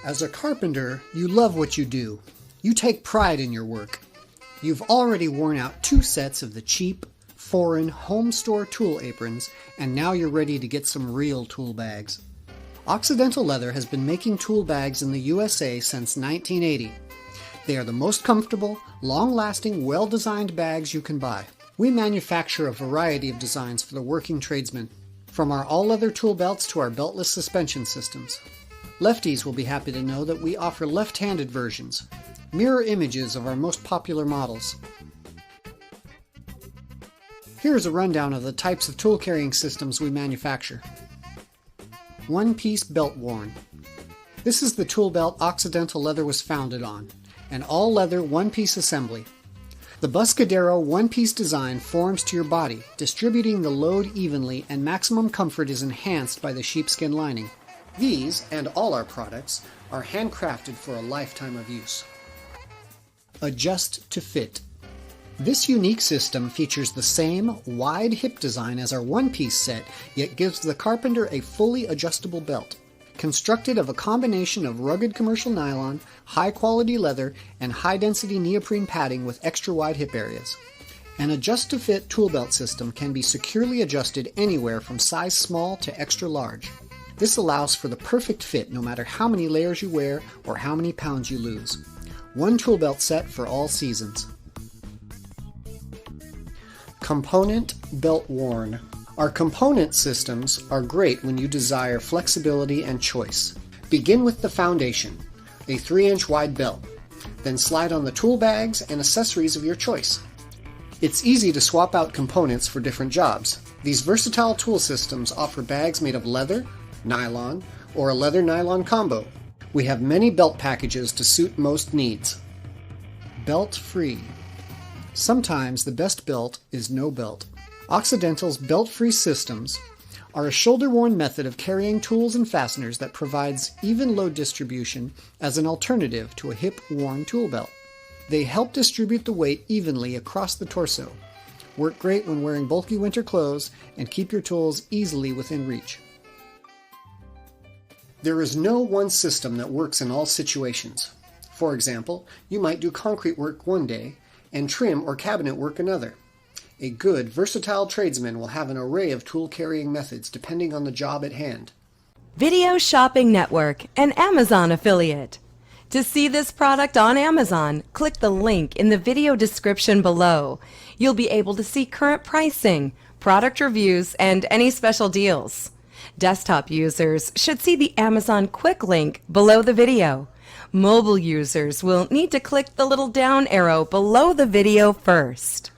As a carpenter, you love what you do. You take pride in your work. You've already worn out 2 sets of the cheap, foreign, home store tool aprons, and now you're ready to get some real tool bags. Occidental Leather has been making tool bags in the USA since 1980. They are the most comfortable, long-lasting, well-designed bags you can buy. We manufacture a variety of designs for the working tradesman, from our all-leather tool belts to our beltless suspension systems. Lefties will be happy to know that we offer left-handed versions, mirror images of our most popular models. Here's a rundown of the types of tool carrying systems we manufacture. One-piece belt worn. This is the tool belt Occidental Leather was founded on, an all-leather one-piece assembly. The Buscadero one-piece design forms to your body, distributing the load evenly, and maximum comfort is enhanced by the sheepskin lining. These, and all our products, are handcrafted for a lifetime of use. Adjust to fit. This unique system features the same wide hip design as our one-piece set, yet gives the carpenter a fully adjustable belt. Constructed of a combination of rugged commercial nylon, high-quality leather, and high-density neoprene padding with extra-wide hip areas. An adjust-to-fit tool belt system can be securely adjusted anywhere from size small to extra large. This allows for the perfect fit no matter how many layers you wear or how many pounds you lose. One tool belt set for all seasons. Component belt worn. Our component systems are great when you desire flexibility and choice. Begin with the foundation, a 3-inch wide belt. Then slide on the tool bags and accessories of your choice. It's easy to swap out components for different jobs. These versatile tool systems offer bags made of leather, nylon, or a leather-nylon combo. We have many belt packages to suit most needs. Belt-free. Sometimes the best belt is no belt. Occidental's belt-free systems are a shoulder-worn method of carrying tools and fasteners that provides even load distribution as an alternative to a hip-worn tool belt. They help distribute the weight evenly across the torso, work great when wearing bulky winter clothes, and keep your tools easily within reach. There is no one system that works in all situations. For example, you might do concrete work one day and trim or cabinet work another. A good, versatile tradesman will have an array of tool-carrying methods depending on the job at hand. Video Shopping Network, an Amazon affiliate. To see this product on Amazon, click the link in the video description below. You'll be able to see current pricing, product reviews, and any special deals. Desktop users should see the Amazon quick link below the video. Mobile users will need to click the little down arrow below the video first.